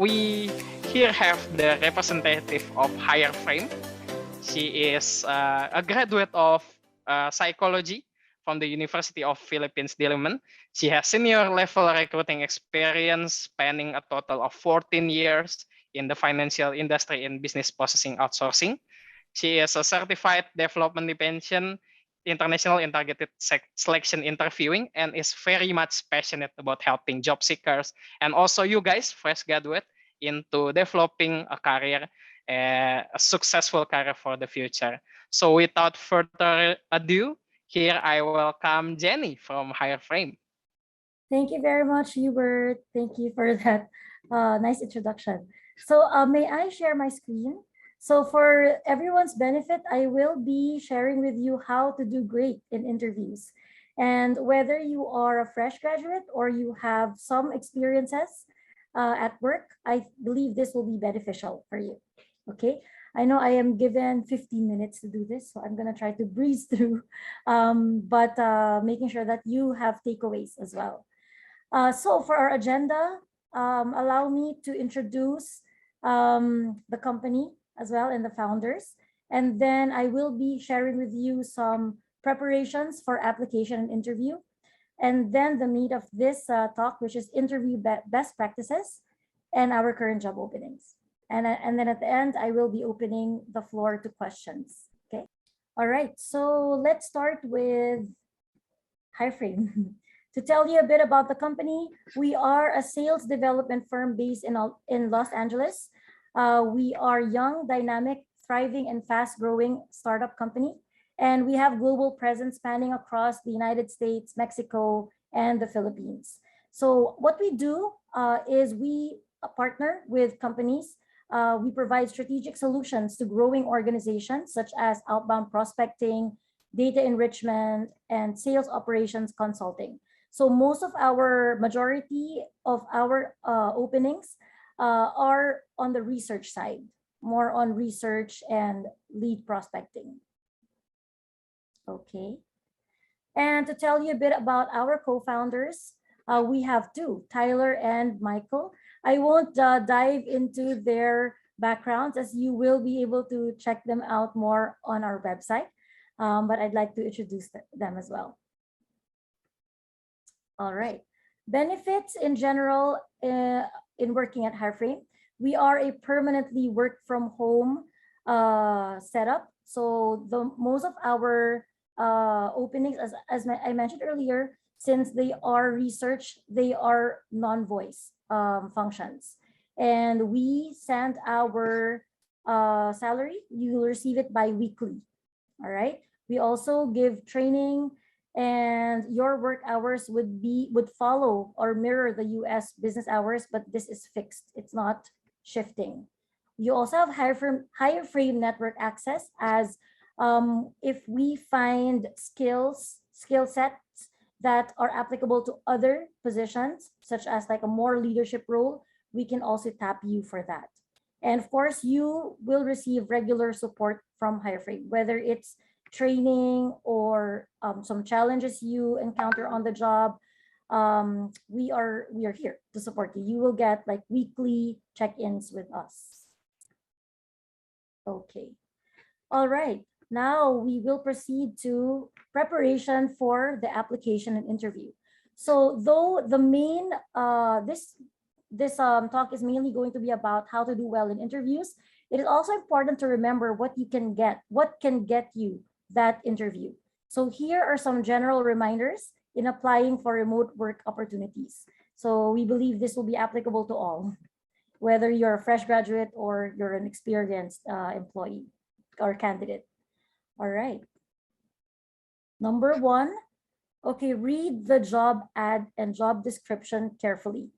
we here have the representative of Hireframe. She is a graduate of psychology from the University of Philippines, Diliman. She has senior level recruiting experience spanning a total of 14 years in the financial industry in business processing outsourcing. She is a certified development dimension international in targeted selection interviewing and is very much passionate about helping job seekers and also you guys, fresh graduate, into developing a career, a successful career for the future. So without further ado, here I welcome Janie from Hireframe. Thank you very much, Hubert. Thank you for that nice introduction. So may I share my screen? So for everyone's benefit, I will be sharing with you how to do great in interviews. And whether you are a fresh graduate or you have some experiences at work, I believe this will be beneficial for you. Okay, I know I am given 15 minutes to do this, so I'm going to try to breeze through, but making sure that you have takeaways as well. So for our agenda, allow me to introduce the company as well and the founders. And then I will be sharing with you some preparations for application and interview. And then the meat of this talk, which is interview best practices and our current job openings. And then at the end, I will be opening the floor to questions. Okay. All right. So let's start with HighFrame. To tell you a bit about the company, we are a sales development firm based in Los Angeles. We are young, dynamic, thriving, and fast-growing startup company. And we have global presence spanning across the United States, Mexico, and the Philippines. So what we do is we partner with companies. We provide strategic solutions to growing organizations such as outbound prospecting, data enrichment, and sales operations consulting. So most of majority of our openings are on the research side, more on research and lead prospecting. Okay. And to tell you a bit about our co-founders, we have two, Tyler and Michael. I won't dive into their backgrounds as you will be able to check them out more on our website, but I'd like to introduce them as well. All right. Benefits in general in working at Hireframe. We are a permanently work from home setup. So most of our openings, as I mentioned earlier, since they are research, they are non-voice functions. And we send our salary, you will receive it bi-weekly. All right. We also give training, and your work hours would follow or mirror the US business hours, but this is fixed. It's not shifting. You also have Hireframe network access, as if we find skill sets that are applicable to other positions, such as like a more leadership role, we can also tap you for that. And of course, you will receive regular support from Hireframe, whether it's training or some challenges you encounter on the job. We are here to support you. You will get like weekly check-ins with us. Okay. All right. Now we will proceed to preparation for the application and interview. So though the main this talk is mainly going to be about how to do well in interviews, it is also important to remember what can get you that interview. So here are some general reminders in applying for remote work opportunities. So we believe this will be applicable to all, whether you're a fresh graduate or you're an experienced employee or candidate. All right. Number one, okay, read the job ad and job description carefully.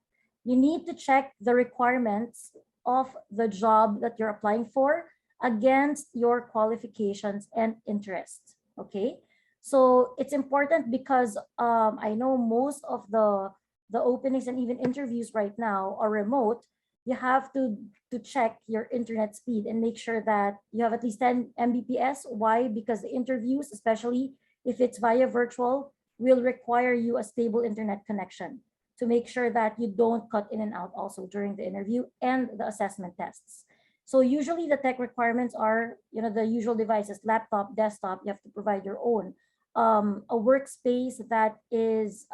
You need to check the requirements of the job that you're applying for against your qualifications and interests. Okay, so it's important because I know most of the openings and even interviews right now are remote. You have to check your internet speed and make sure that you have at least 10 Mbps. Why? Because the interviews, especially if it's via virtual, will require you a stable internet connection. to make sure that you don't cut in and out also during the interview and the assessment tests. So usually the tech requirements are, the usual devices, laptop, desktop. You have to provide your own. A workspace that is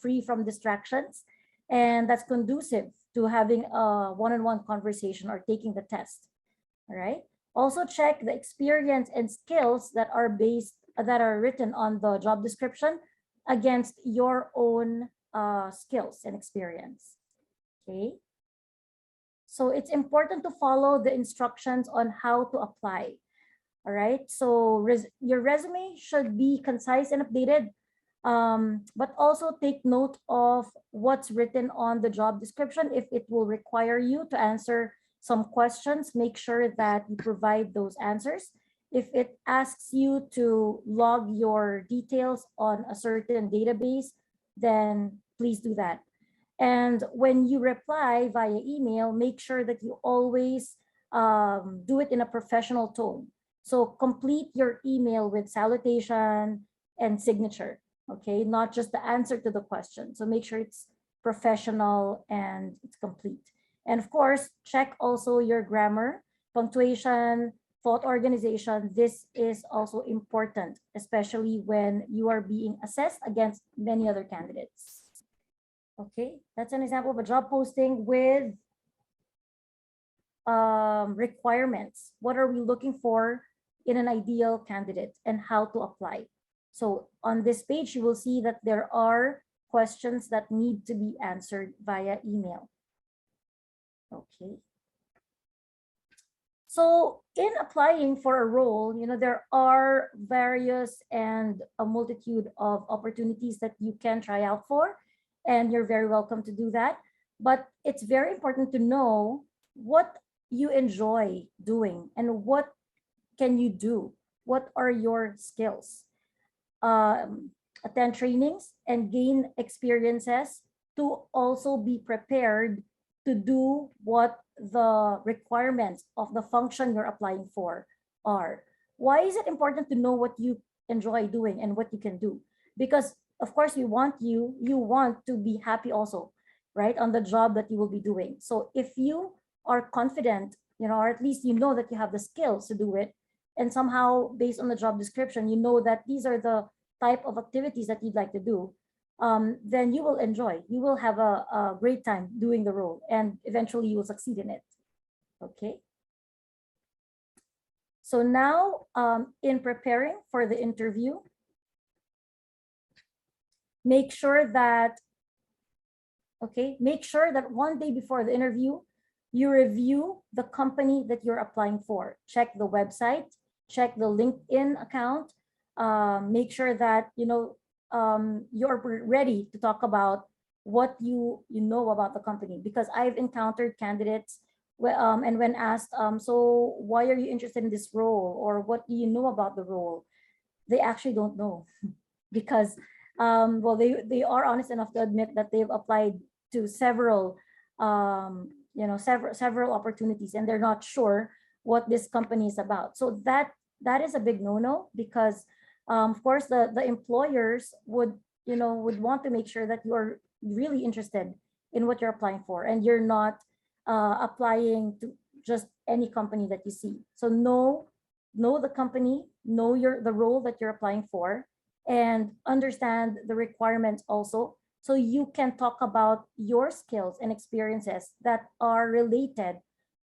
free from distractions and that's conducive to having a one-on-one conversation or taking the test. All right. Also check the experience and skills that are written on the job description against your own skills and experience. Okay. So it's important to follow the instructions on how to apply. All right. So your resume should be concise and updated, but also take note of what's written on the job description. If it will require you to answer some questions, make sure that you provide those answers. If it asks you to log your details on a certain database, then please do that. And when you reply via email, make sure that you always do it in a professional tone. So complete your email with salutation and signature, okay? Not just the answer to the question. So make sure it's professional and it's complete. And of course, check also your grammar, punctuation, thought organization. This is also important, especially when you are being assessed against many other candidates. Okay, that's an example of a job posting with requirements. What are we looking for in an ideal candidate and how to apply? So on this page, you will see that there are questions that need to be answered via email. Okay. So in applying for a role, there are various and a multitude of opportunities that you can try out for, and you're very welcome to do that. But it's very important to know what you enjoy doing and what can you do? What are your skills? Attend trainings and gain experiences to also be prepared to do what the requirements of the function you're applying for are. Why is it important to know what you enjoy doing and what you can do? Because of course you want to be happy also, right, on the job that you will be doing. So if you are confident, or at least you know that you have the skills to do it, and somehow based on the job description, you know that these are the type of activities that you'd like to do, then you will enjoy. You will have a great time doing the role, and eventually you will succeed in it. Okay. So now, in preparing for the interview, make sure that one day before the interview, you review the company that you're applying for. Check the website, check the LinkedIn account, make sure that you're ready to talk about what you know about the company. Because I've encountered candidates and when asked, so why are you interested in this role, or what do you know about the role, they actually don't know. Because well, they are honest enough to admit that they've applied to several several opportunities, and they're not sure what this company is about. So that is a big no-no, because of course the employers would want to make sure that you are really interested in what you're applying for, and you're not applying to just any company that you see. So know the company, know the role that you're applying for, and understand the requirements also, so you can talk about your skills and experiences that are related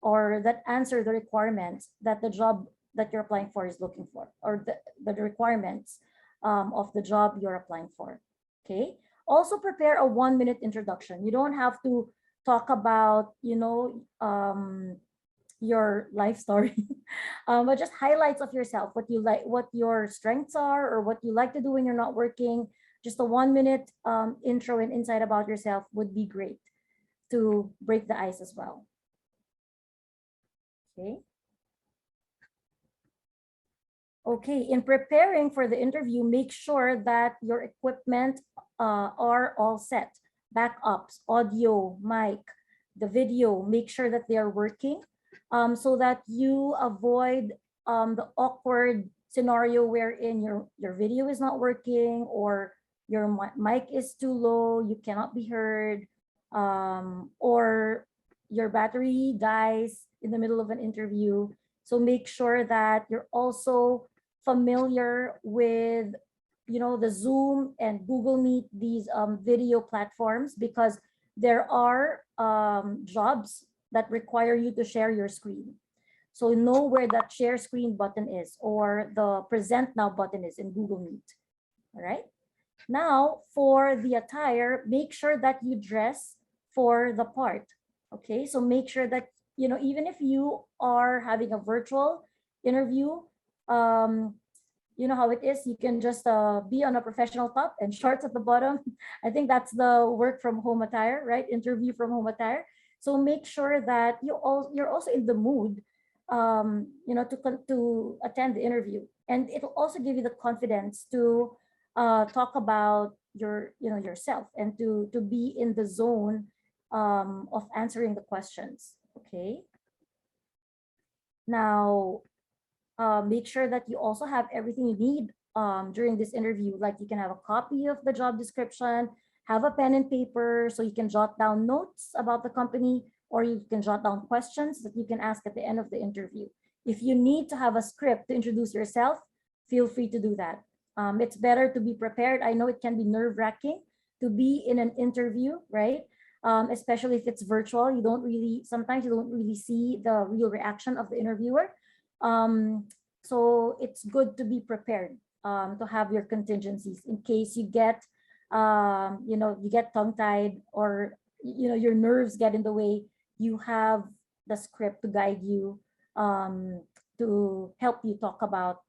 or that answer the requirements that the job that you're applying for is looking for, or the requirements of the job you're applying for. Okay. Also prepare a 1-minute introduction. You don't have to talk about, your life story, but just highlights of yourself, what you like, what your strengths are, or what you like to do when you're not working. Just a 1-minute intro and insight about yourself would be great to break the ice as well. Okay. Okay, in preparing for the interview, make sure that your equipment are all set. Backups, audio, mic, the video, make sure that they are working, so that you avoid the awkward scenario wherein your video is not working, or your mic is too low, you cannot be heard, or your battery dies in the middle of an interview. So make sure that you're also familiar with, the Zoom and Google Meet, these video platforms, because there are jobs that require you to share your screen. So know where that share screen button is, or the present now button is in Google Meet. All right. Now for the attire, make sure that you dress for the part. Okay. So make sure that, even if you are having a virtual interview, you know how it is, you can just be on a professional top and shorts at the bottom. I think that's the work from home attire, right? Interview from home attire. So make sure that you're also in the mood, to attend the interview, and it'll also give you the confidence to talk about yourself, and to be in the zone of answering the questions. Okay. Now, make sure that you also have everything you need during this interview. Like, you can have a copy of the job description, have a pen and paper so you can jot down notes about the company, or you can jot down questions that you can ask at the end of the interview. If you need to have a script to introduce yourself, feel free to do that. It's better to be prepared. I know it can be nerve-wracking to be in an interview, right? Especially if it's virtual. Sometimes you don't really see the real reaction of the interviewer. So it's good to be prepared, to have your contingencies in case you get, you get tongue-tied, or, your nerves get in the way. You have the script to guide you, to help you talk about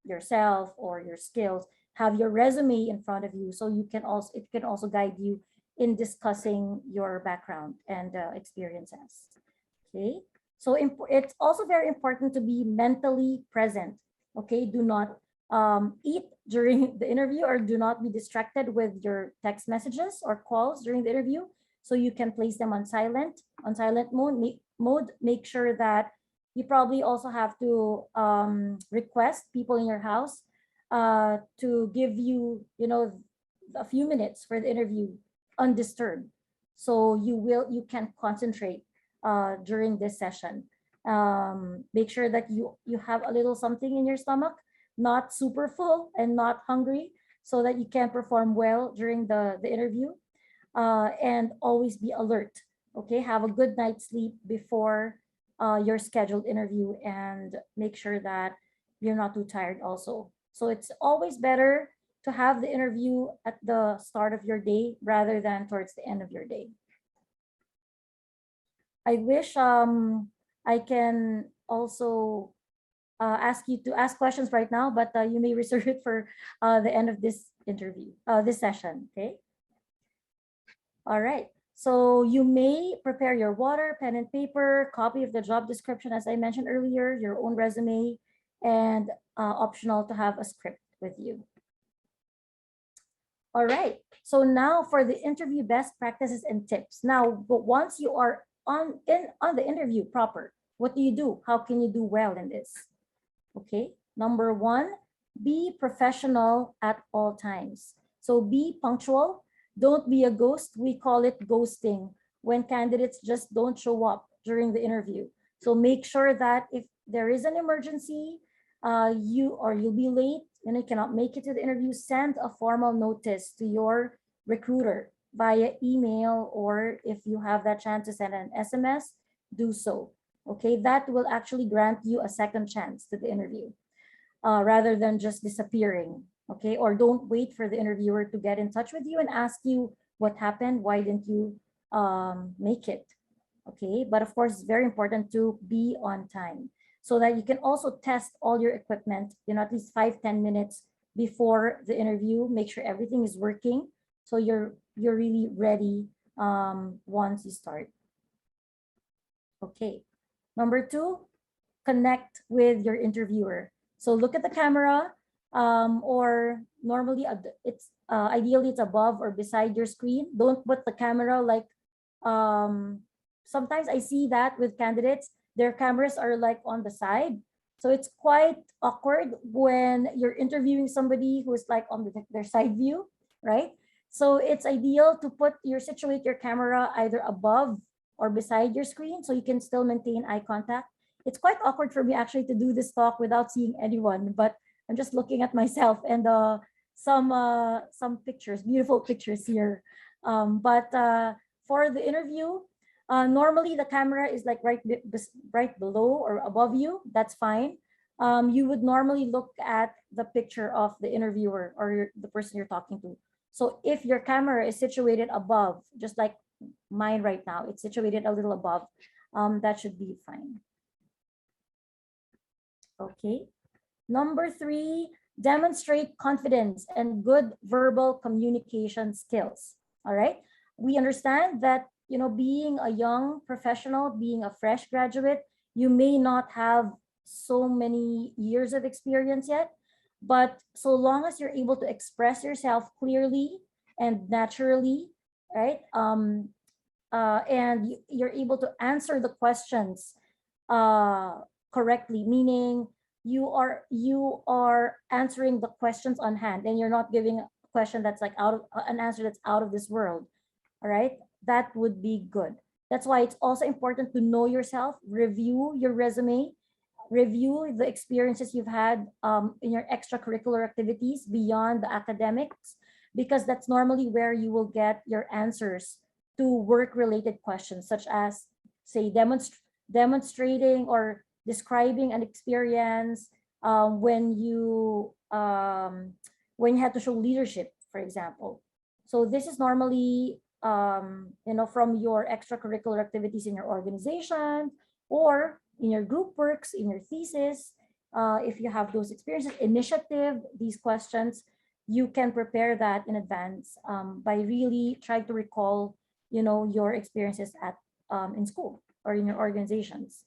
yourself or your skills. Have your resume in front of you, so it can also guide you in discussing your background and experiences. Okay. So it's also very important to be mentally present. Okay. Do not eat during the interview, or do not be distracted with your text messages or calls during the interview. So you can place them on silent mode. Make sure that you probably also have to request people in your house to give you, a few minutes for the interview undisturbed. So you can concentrate during this session. Make sure that you have a little something in your stomach, not super full and not hungry, so that you can perform well during the interview, and always be alert. Okay, have a good night's sleep before your scheduled interview, and make sure that you're not too tired also. So it's always better to have the interview at the start of your day rather than towards the end of your day. I wish I can also ask you to ask questions right now, but you may reserve it for the end of this interview, this session. Okay. All right. So you may prepare your water, pen and paper, copy of the job description, as I mentioned earlier, your own resume, and optional to have a script with you. All right. So now for the interview best practices and tips. Now, but once you are on the interview proper, what do you do? How can you do well in this? Okay. Number one, be professional at all times. So be punctual. Don't be a ghost. We call it ghosting when candidates just don't show up during the interview. So make sure that if there is an emergency, you'll be late and you cannot make it to the interview, send a formal notice to your recruiter via email, or if you have that chance to send an SMS, do so. Okay, that will actually grant you a second chance to the interview, rather than just disappearing. Okay, or don't wait for the interviewer to get in touch with you and ask you what happened, why didn't you make it. Okay, but of course it's very important to be on time, so that you can also test all your equipment, at least 5-10 minutes before the interview. Make sure everything is working, so you're really ready once you start. Okay, number two, connect with your interviewer. So look at the camera, or normally it's ideally it's above or beside your screen. Don't put the camera like, sometimes I see that with candidates, their cameras are like on the side. So it's quite awkward when you're interviewing somebody who is like on their side view. right? So it's ideal to situate your camera either above or beside your screen so you can still maintain eye contact. It's quite awkward for me actually to do this talk without seeing anyone, but I'm just looking at myself and some pictures, beautiful pictures here. But for the interview, normally the camera is like right below or above you. That's fine. You would normally look at the picture of the interviewer or the person you're talking to. So if your camera is situated above, just like mine right now, it's situated a little above, that should be fine. Okay. Number 3, demonstrate confidence and good verbal communication skills. All right. We understand that, being a young professional, being a fresh graduate, you may not have so many years of experience yet, but so long as you're able to express yourself clearly and naturally, right? And you're able to answer the questions correctly, meaning you are answering the questions on hand and you're not giving a question that's like an answer that's out of this world. All right, that would be good. That's why it's also important to know yourself, review your resume, review the experiences you've had in your extracurricular activities beyond the academics, because that's normally where you will get your answers to work-related questions, such as, say, demonstrating or describing an experience when you had to show leadership, for example. So this is normally from your extracurricular activities in your organization or in your group works, in your thesis. If you have those experiences, initiative, these questions, you can prepare that in advance by really trying to recall, your experiences at in school or in your organizations.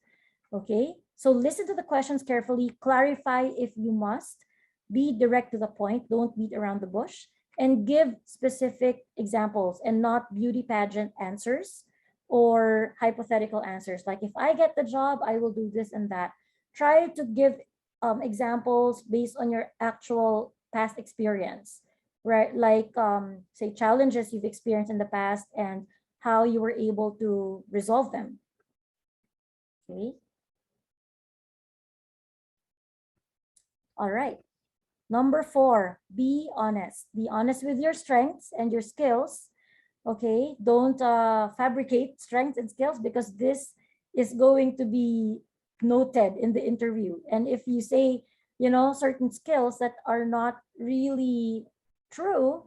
Okay, so listen to the questions carefully, clarify if you must, be direct to the point, don't beat around the bush, and give specific examples and not beauty pageant answers or hypothetical answers. Like, if I get the job, I will do this and that. Try to give examples based on your actual past experience, right? Like, say, challenges you've experienced in the past and how you were able to resolve them. Okay. All right. Number 4, be honest. Be honest with your strengths and your skills. Okay, don't fabricate strengths and skills, because this is going to be noted in the interview. And if you say, certain skills that are not really true,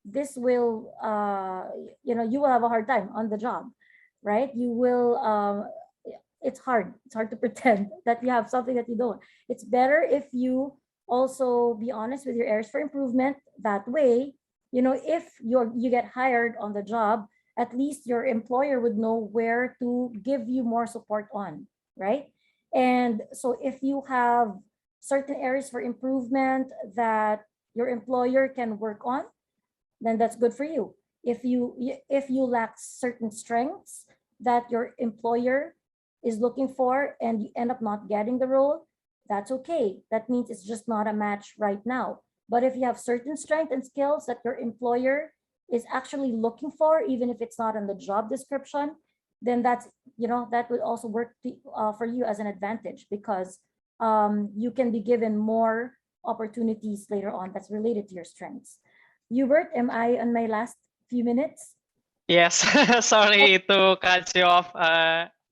this will, you will have a hard time on the job, right? You will, it's hard to pretend that you have something that you don't. It's better if you also be honest with your areas for improvement. That way, if you get hired on the job, at least your employer would know where to give you more support on, right? And so if you have certain areas for improvement that your employer can work on, then that's good for you. If you lack certain strengths that your employer is looking for and you end up not getting the role, that's okay. That means it's just not a match right now. But if you have certain strengths and skills that your employer is actually looking for, even if it's not in the job description, then that's, that would also work for you as an advantage, because you can be given more opportunities later on that's related to your strengths. Hubert, am I on my last few minutes? Yes, sorry to cut you off,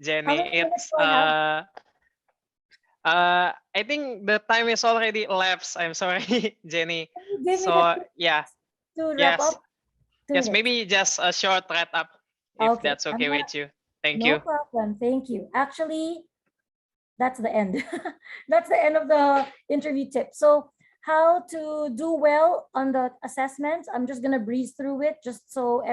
Jenny. It's I think the time is already elapsed. I'm sorry, Jenny. So yeah, to wrap up. Yes, maybe just a short wrap up, if that's okay with you. Thank you. No problem. Thank you. Actually, that's the end. That's the end of the interview tip. So how to do well on the assessments, I'm just gonna breeze through it just so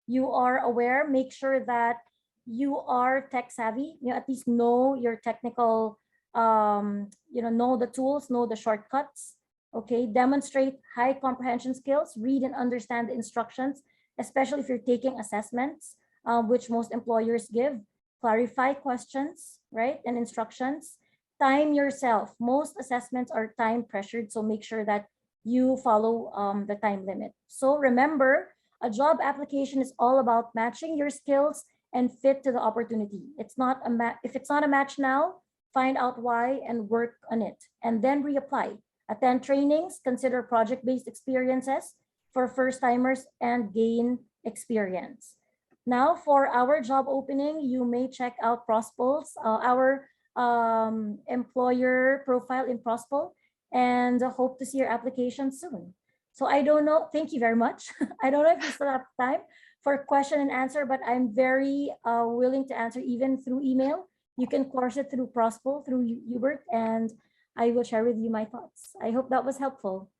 you are aware. Make sure that you are tech savvy. You at least know your technical, know the tools, know the shortcuts. Okay, demonstrate high comprehension skills, read and understand the instructions, especially if you're taking assessments, which most employers give. Clarify questions, right, and instructions. Time yourself. Most assessments are time pressured, so make sure that you follow the time limit. So remember, a job application is all about matching your skills and fit to the opportunity. It's not if it's not a match now, find out why and work on it, and then reapply. Attend trainings, consider project-based experiences for first-timers, and gain experience. Now, for our job opening, you may check out Prospulse, our employer profile in Prospul, and hope to see your application soon. So I don't know. Thank you very much. I don't know if you still have time for question and answer, but I'm very willing to answer even through email. You can course it through Prospul, through Hubert, and I will share with you my thoughts. I hope that was helpful.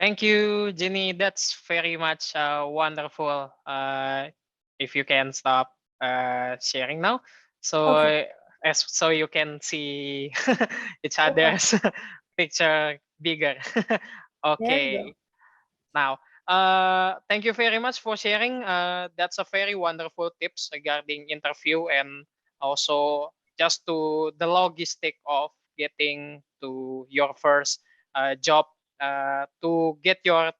Thank you, Jenny. That's very much wonderful. If you can stop sharing now, so Okay. so you can see each Okay. other's picture bigger. There you go. Okay. Now, thank you very much for sharing. That's a very wonderful tips regarding interview, and also just to the logistic of getting to your first job, to get your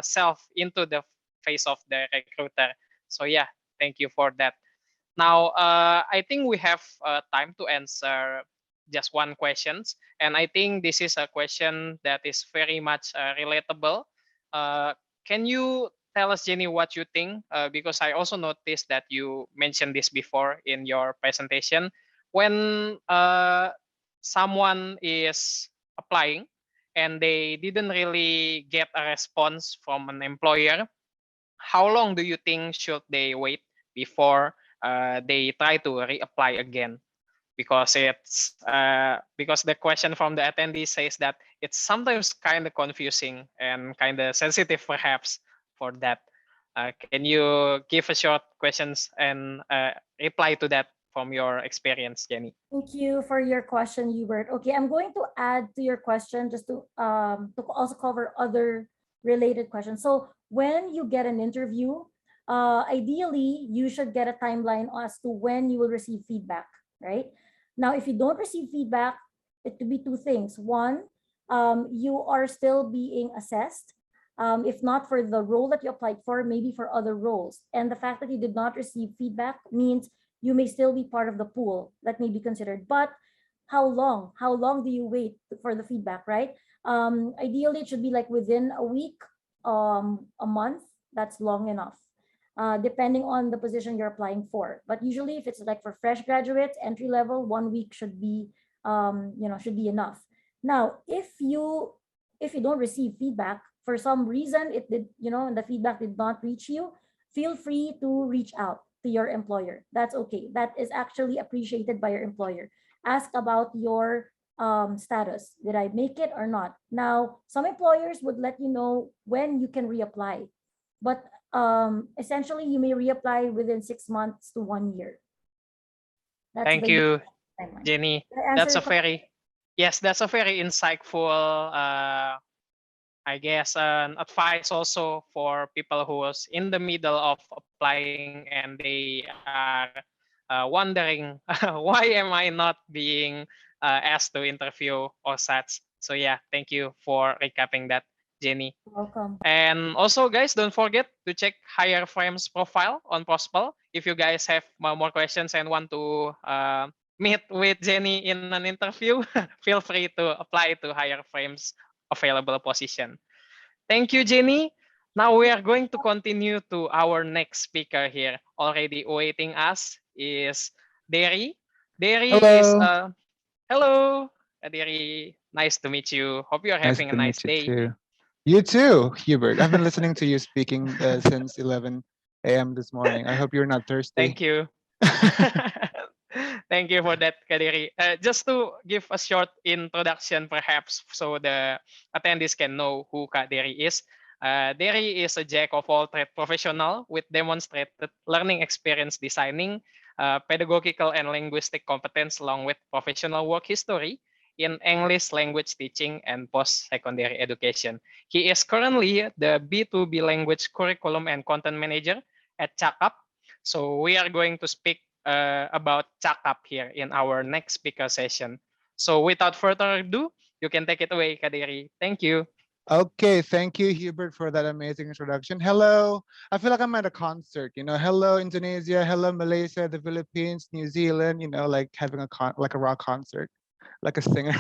self into the face of the recruiter. So yeah, thank you for that. Now, I think we have time to answer just one questions, and I think this is a question that is very much relatable. Uh, can you tell us, Jenny, what you think? Because I also noticed that you mentioned this before in your presentation. When someone is applying and they didn't really get a response from an employer, how long do you think should they wait before they try to reapply again? Because because the question from the attendee says that it's sometimes kind of confusing and kind of sensitive perhaps for that. Can you give a short questions and reply to that from your experience, Jenny? Thank you for your question, Hubert. Okay, I'm going to add to your question just to also cover other related questions. So when you get an interview, ideally you should get a timeline as to when you will receive feedback, right? Now, if you don't receive feedback, it could be two things. One, you are still being assessed. If not for the role that you applied for, maybe for other roles. And the fact that you did not receive feedback means you may still be part of the pool that may be considered. But how long? How long do you wait for the feedback, right? Ideally, it should be like within a week, a month. That's long enough, depending on the position you're applying for. But usually, if it's like for fresh graduates, entry level, 1 week should be, should be enough. Now, if you don't receive feedback for some reason, it did, and the feedback did not reach you, feel free to reach out to your employer. That's okay. That is actually appreciated by your employer. Ask about your status. Did I make it or not? Now, some employers would let you know when you can reapply, but essentially you may reapply within 6 months to 1 year. That's Thank the you, timeline. Jenny. Did I answer That's a your question? very yes, that's a very insightful I guess an advice also for people who's in the middle of applying and they are wondering why am I not being asked to interview or such. So yeah, thank you for recapping that, Jenny. Welcome. And also, guys, don't forget to check Hireframe's profile on Prospel. If you guys have more questions and want to meet with Jenny in an interview, feel free to apply to Hireframe's available position. Thank you, Jenny. Now we are going to continue to our next speaker here. Already awaiting us is Dery. Dery is Hello. hello, Dery. Nice to meet you. Hope you are Nice having a to nice meet you day. too. You too, Hubert. I've been listening to you speaking since 11 a.m. this morning. I hope you're not thirsty. Thank you. Thank you for that, Kadiri. Just to give a short introduction, perhaps, so the attendees can know who Kadiri is. Dery is a jack of all trade professional with demonstrated learning experience designing, pedagogical and linguistic competence, along with professional work history in English language teaching and post-secondary education. He is currently the B2B language curriculum and content manager at ChuckUp. So we are going to speak about Cakap here in our next speaker session. So without further ado, you can take it away, Kadiri. Thank you. Okay, thank you, Hubert, for that amazing introduction. Hello, I feel like I'm at a concert. Hello Indonesia, hello Malaysia, the Philippines, New Zealand. Like having like a rock concert, like a singer.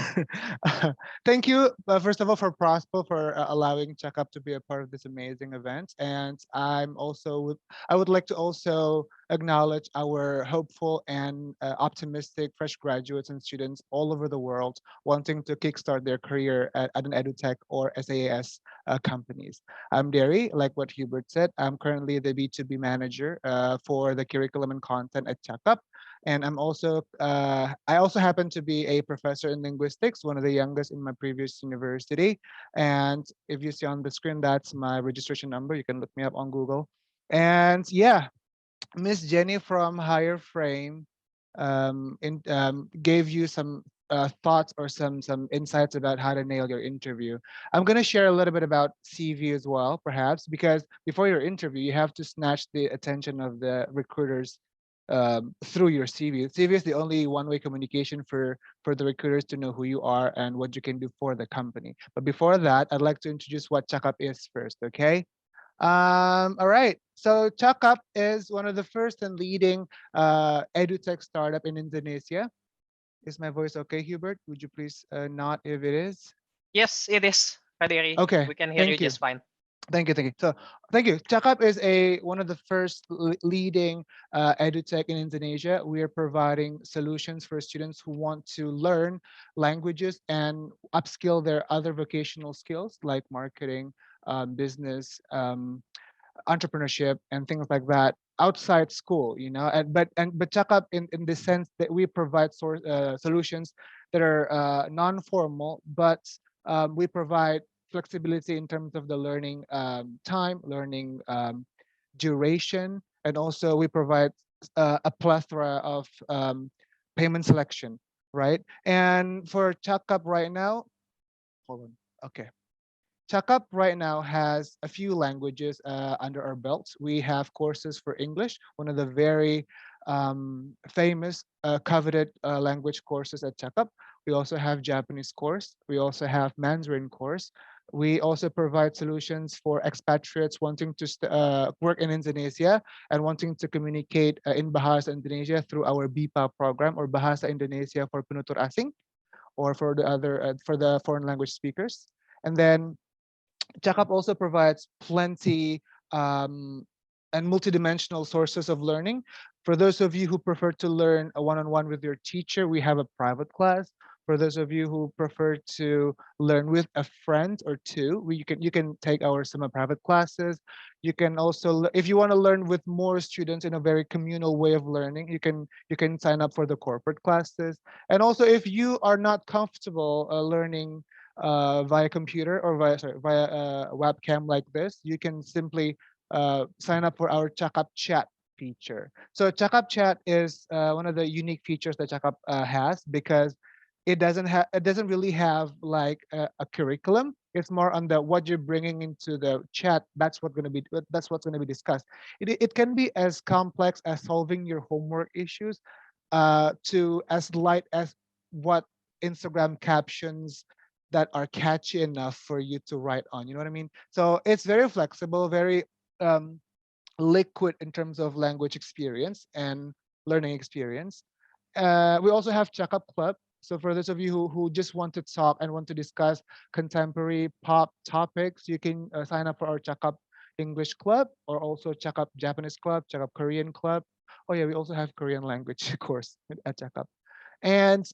Thank you, first of all, for Prosper for allowing Checkup to be a part of this amazing event. And I would like to also acknowledge our hopeful and optimistic fresh graduates and students all over the world wanting to kickstart their career at an edutech or SaaS companies. I'm Dery, like what Hubert said. I'm currently the B2B manager for the curriculum and content at Checkup, and I also happen to be a professor in linguistics, one of the youngest in my previous university. And if you see on the screen, that's my registration number. You can look me up on Google. And yeah, Miss Jenny from Hireframe gave you some thoughts or some insights about how to nail your interview. I'm going to share a little bit about CV as well, perhaps, because before your interview, you have to snatch the attention of the recruiters through your CV. CV is the only one-way communication for the recruiters to know who you are and what you can do for the company. But before that, I'd like to introduce what ChuckUp is first, okay? All right. So Cakap is one of the first and leading edutech startup in Indonesia. Is my voice okay, Hubert? Would you please nod if it is? Yes, it is, Kadiri. Okay. We can hear you Thank you. just fine. Thank you. Thank you. So thank you. Cakap is one of the first leading edutech in Indonesia. We are providing solutions for students who want to learn languages and upskill their other vocational skills like marketing, business, entrepreneurship and things like that outside school, but Checkup in the sense that we provide solutions that are non-formal, but we provide flexibility in terms of the learning time, learning duration, and also we provide a plethora of payment selection, right? And for Checkup right now, hold on, okay. Checkup right now has a few languages under our belts. We have courses for English, one of the very famous, coveted language courses at Checkup. We also have Japanese course. We also have Mandarin course. We also provide solutions for expatriates wanting to work in Indonesia and wanting to communicate in Bahasa Indonesia through our BIPA program, or Bahasa Indonesia for Penutur Asing, or for the foreign language speakers. And then Checkup also provides plenty and multidimensional sources of learning. For those of you who prefer to learn a one-on-one with your teacher, we have a private class. For those of you who prefer to learn with a friend or two, you can take our summer private classes. You can also, if you want to learn with more students in a very communal way of learning, you can sign up for the corporate classes. And also, if you are not comfortable learning via computer or via webcam like this, you can simply sign up for our Checkup Chat feature. So Checkup Chat is one of the unique features that Checkup has, because it doesn't really have like a curriculum. It's more on the what you're bringing into the chat. That's what's going to be discussed. It can be as complex as solving your homework issues to as light as what Instagram captions that are catchy enough for you to write on. You know what I mean? So it's very flexible, very um, liquid in terms of language experience and learning experience. We also have Checkup Club. So for those of you who just want to talk and want to discuss contemporary pop topics, you can sign up for our Checkup English Club, or also Checkup Japanese Club, Checkup Korean Club. Oh yeah, we also have Korean language course at Checkup. And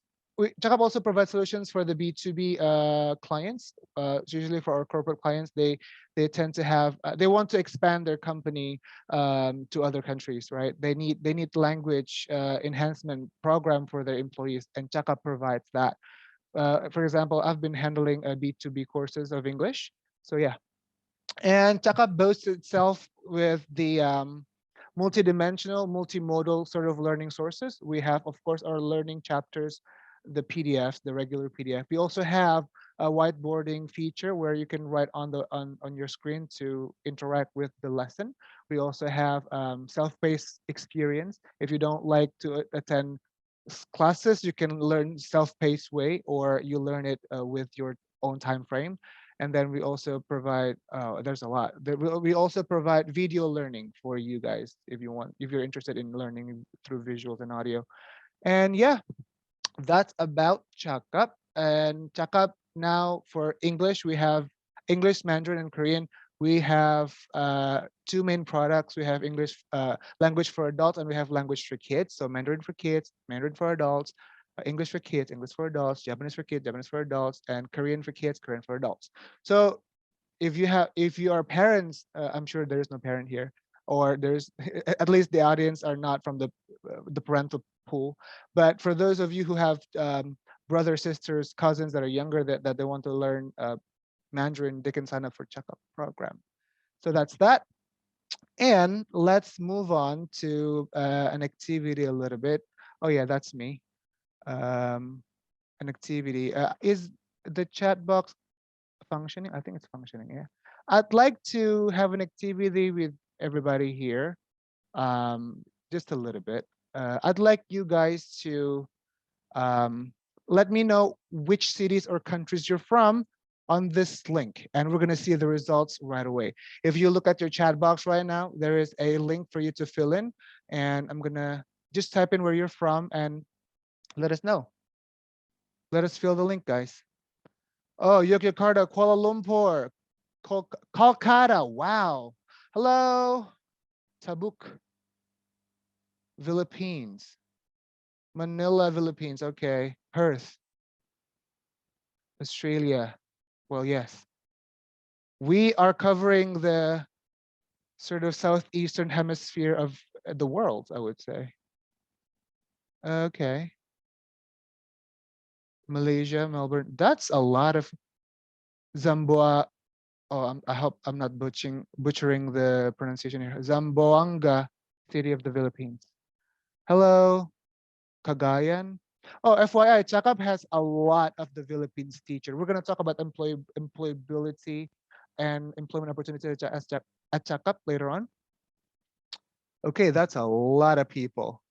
Checkup also provides solutions for the B2B clients. So usually for our corporate clients, they tend to have they want to expand their company to other countries, right? They need language enhancement program for their employees, and Checkup provides that. For example, I've been handling B2B courses of English. So yeah, and Checkup boasts itself with the multidimensional, multimodal sort of learning sources. We have, of course, our learning chapters, the PDFs, the regular PDF. We also have a whiteboarding feature where you can write on your screen to interact with the lesson. We also have self-paced experience. If you don't like to attend classes, you can learn self-paced way, or you learn it with your own time frame. And then we also provide, there's a lot. We also provide video learning for you guys if you want, if you're interested in learning through visuals and audio. And yeah, that's about ChuckUp. And ChuckUp now for English, we have English, Mandarin, and Korean. We have two main products. We have English language for adults, and we have language for kids. So Mandarin for kids, Mandarin for adults, English for kids, English for adults, Japanese for kids, Japanese for adults, and Korean for kids, Korean for adults. So if you are parents, I'm sure there is no parent here, or there's at least the audience are not from the parental pool. But for those of you who have brothers, sisters, cousins that are younger that they want to learn Mandarin, they can sign up for Checkup program. So that's that. And let's move on to an activity a little bit. Oh yeah, that's me. An activity. Is the chat box functioning? I think it's functioning. Yeah. I'd like to have an activity with everybody here. Just a little bit. I'd like you guys to let me know which cities or countries you're from on this link, and we're going to see the results right away. If you look at your chat box right now, there is a link for you to fill in, and I'm going to just type in where you're from and let us know. Let us fill the link, guys. Oh, Yogyakarta, Kuala Lumpur, Kolkata. Wow. Hello, Tabuk, Philippines, Manila, Philippines. Okay, Perth, Australia. Well, yes. We are covering the sort of southeastern hemisphere of the world, I would say. Okay. Malaysia, Melbourne. That's a lot of Zamboa. Oh, I hope I'm not butchering the pronunciation here. Zamboanga, city of the Philippines. Hello, Cagayan. Oh, FYI, Cakap has a lot of the Philippines teacher. We're going to talk about employability and employment opportunity at Cakap later on. Okay, that's a lot of people.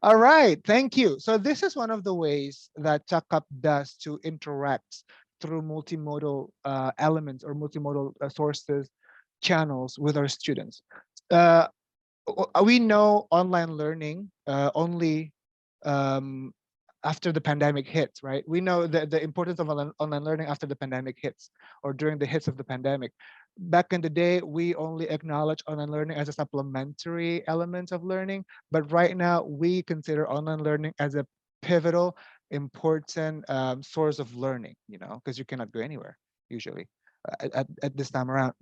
All right, thank you. So this is one of the ways that Cakap does to interact through multimodal elements or multimodal sources, channels with our students. We know online learning only after the pandemic hits, right? We know the importance of online learning after the pandemic hits or during the hits of the pandemic. Back in the day, we only acknowledge online learning as a supplementary element of learning. But right now, we consider online learning as a pivotal, important source of learning, you know, because you cannot go anywhere usually at this time around.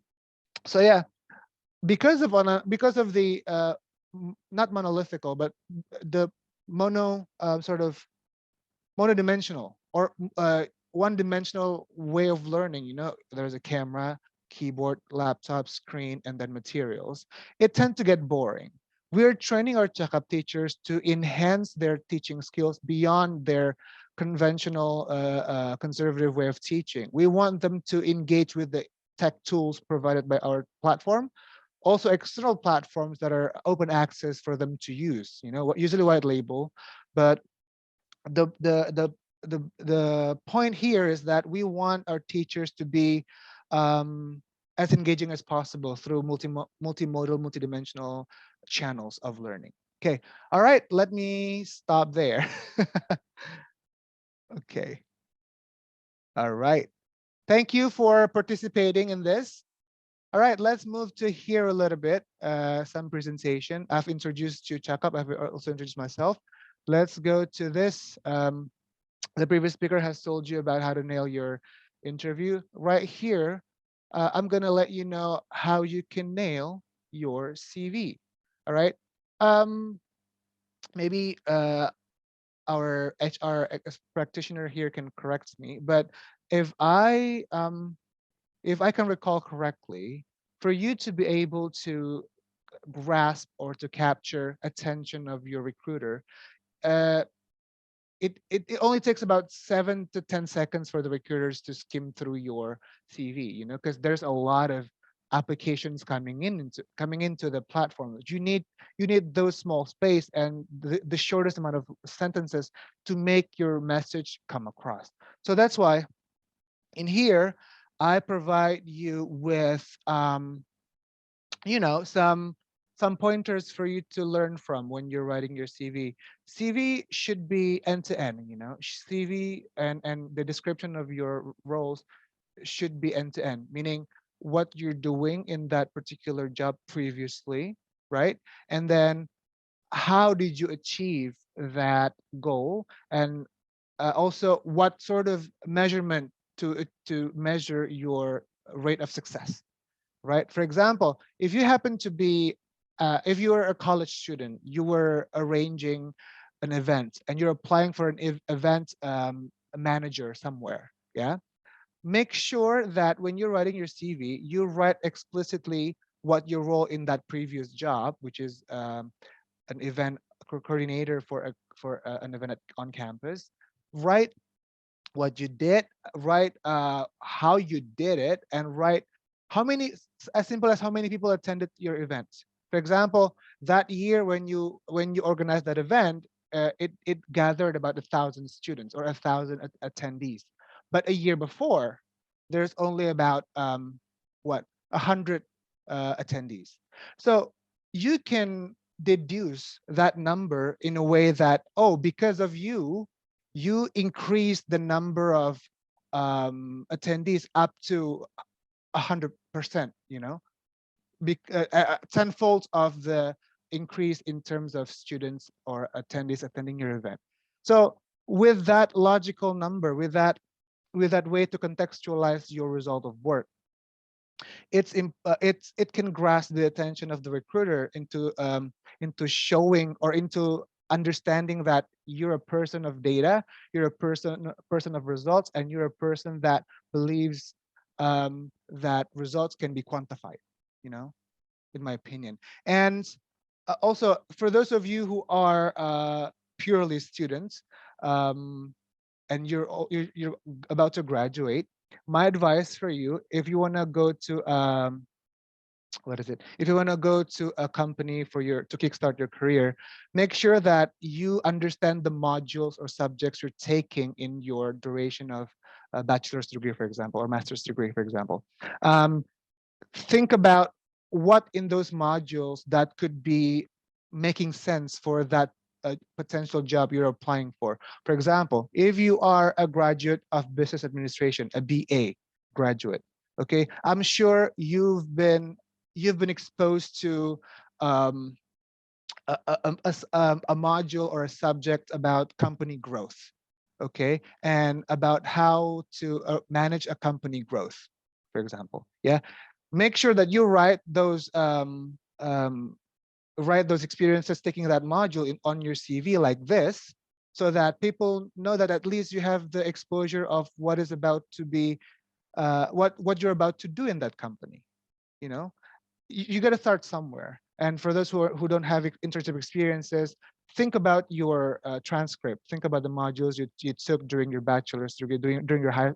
So yeah, because of the not monolithical, but the sort of monodimensional or one-dimensional way of learning, you know, there's a camera, keyboard, laptop, screen, and then materials. It tends to get boring. We're training our Checkup teachers to enhance their teaching skills beyond their conventional conservative way of teaching. We want them to engage with the tech tools provided by our platform, also external platforms that are open access for them to use, you know, usually white label. But the point here is that we want our teachers to be as engaging as possible through multimodal, multidimensional channels of learning. Okay, all right, let me stop there. Okay, all right. Thank you for participating in this. All right, let's move to here a little bit, some presentation. I've introduced you, Chakap. I've also introduced myself. Let's go to this. The previous speaker has told you about how to nail your interview. Right here, I'm going to let you know how you can nail your CV. All right. Maybe our HR practitioner here can correct me, but if I can recall correctly, for you to be able to grasp or to capture attention of your recruiter, it only takes about 7 to 10 seconds for the recruiters to skim through your CV, you know, because there's a lot of applications coming into the platform. You need those small space and the shortest amount of sentences to make your message come across. So that's why in here, I provide you with some pointers for you to learn from when you're writing your CV. CV should be end to end. CV and the description of your roles should be end to end, meaning what you're doing in that particular job previously, right? And then how did you achieve that goal, and also what sort of measurement to measure your rate of success, right? For example, if you happen to be if you are a college student, you were arranging an event and you're applying for an event manager somewhere, yeah, make sure that when you're writing your CV, you write explicitly what your role in that previous job, which is an event coordinator for an event on campus. Write what you did, write how you did it, and write how many, as simple as how many people attended your event. For example, that year when you organized that event, it gathered about 1,000 students or 1,000 attendees. But a year before, there's only about what 100 attendees. So you can deduce that number in a way that, oh, because of you increase the number of attendees up to 100%, tenfold of the increase in terms of students or attendees attending your event. So with that logical number, with that way to contextualize your result of work, it can grasp the attention of the recruiter into showing or into understanding that you're a person of data, you're a person of results, and you're a person that believes that results can be quantified, in my opinion. And also, for those of you who are purely students, and you're about to graduate, my advice for you, if you want to go to what is it? If you want to go to a company to kickstart your career, make sure that you understand the modules or subjects you're taking in your duration of a bachelor's degree, for example, or master's degree, for example. Think about what in those modules that could be making sense for that potential job you're applying for. For example, if you are a graduate of business administration, a BA graduate, okay, I'm sure you've been exposed to um, a module or a subject about company growth, okay, and about how to manage a company growth, for example. Yeah, make sure that you write those experiences taking that module on your CV like this, so that people know that at least you have the exposure of what is about to be what you're about to do in that company. You got to start somewhere. And for those who don't have internship experiences, think about your transcript. Think about the modules you took during your bachelor's degree, during your higher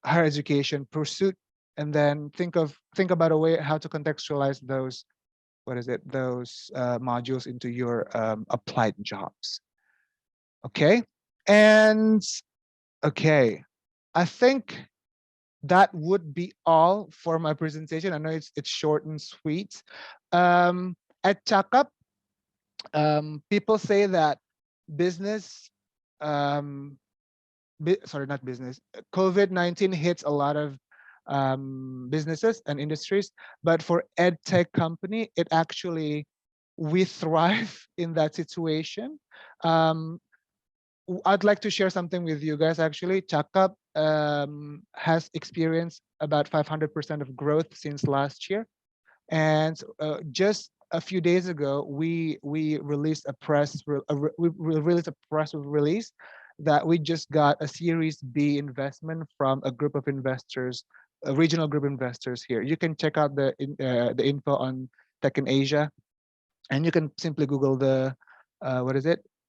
education pursuit, and then think about a way how to contextualize those modules into your applied jobs. Okay, and okay, I think that would be all for my presentation. I know it's short and sweet. At ChuckUp, people say that business, not business, COVID-19 hits a lot of businesses and industries, but for EdTech company, we thrive in that situation. I'd like to share something with you guys. Actually, ChuckUp has experienced about 500% of growth since last year, and just a few days ago, we released a press release that we just got a Series B investment from a group of investors, a regional group investors here. You can check out the info on Tech in Asia, and you can simply Google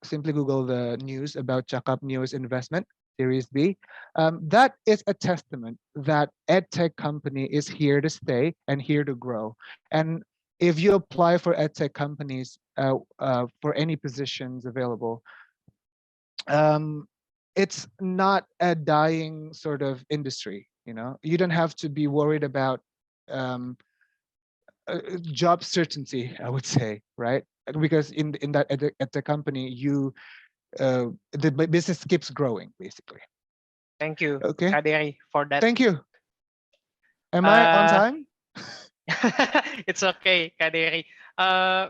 simply Google the news about ChuckUp newest investment, Series B. That is a testament that EdTech company is here to stay and here to grow. And if you apply for EdTech companies for any positions available, it's not a dying sort of industry. You don't have to be worried about um, job certainty, I would say, right? Because in that at the company, the business keeps growing, basically. Thank you, Okay. Dery, for that. Thank you. Am I on Uh, time? it's okay, Dery.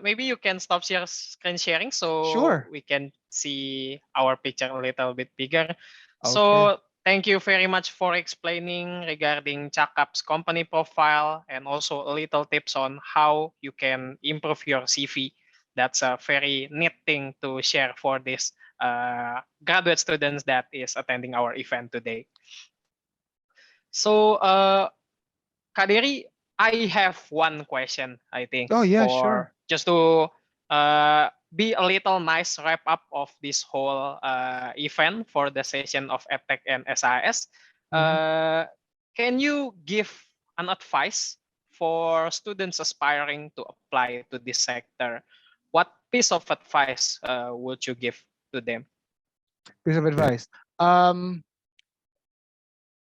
Maybe you can stop your screen sharing so Sure. we can see our picture a little bit bigger. Okay. So thank you very much for explaining regarding ChuckUp's company profile and also a little tips on how you can improve your CV. That's a very neat thing to share for this graduate students that is attending our event today. So Kaderi, I have one question, I think, Oh yeah, for sure. just to be a little nice wrap up of this whole event for the session of EdTech and SAAS. Mhm. Uh, can you give an advice for students aspiring to apply to this sector? What piece of advice would you give to them? Piece of advice. Um,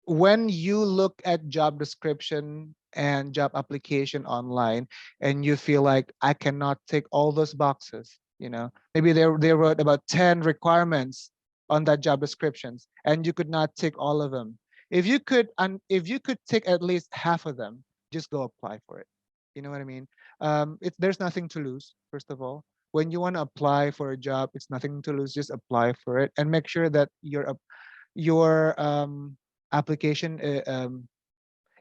when you look at job description and job application online and you feel like I cannot tick all those boxes, maybe they wrote about 10 requirements on that job descriptions and you could not tick all of them. If you could tick at least half of them, just go apply for it. You know what I mean? There's nothing to lose, first of all. When you want to apply for a job, it's nothing to lose. Just apply for it and make sure that your application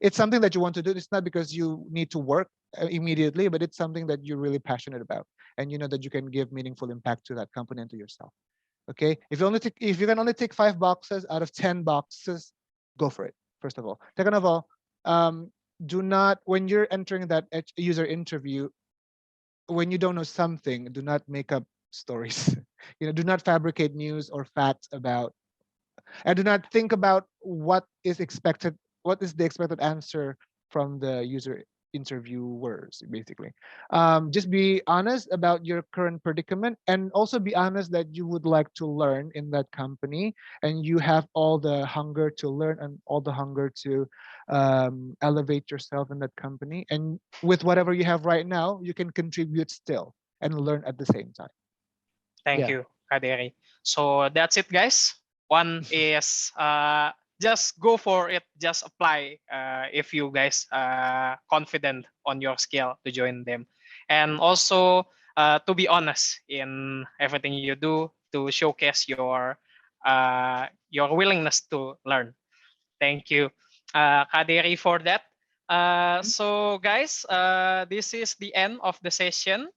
it's something that you want to do. It's not because you need to work immediately, but it's something that you're really passionate about and you know that you can give meaningful impact to that company and to yourself. Okay, if you can only tick 5 boxes out of 10 boxes, go for it. First of all. Second of all, do not, when you're entering that user interview, when you don't know something, do not make up stories. Do not fabricate news or facts about, and do not think about what is the expected answer from the user interviewers, basically. Just be honest about your current predicament and also be honest that you would like to learn in that company and you have all the hunger to learn and all the hunger to elevate yourself in that company, and with whatever you have right now you can contribute still and learn at the same time. Thank Yeah. you, Kaderi. So that's it, guys. One is just go for it. Just apply if you guys are confident on your skill to join them. And also to be honest in everything you do to showcase your willingness to learn. Thank you, Kaderi, for that. So guys, this is the end of the session.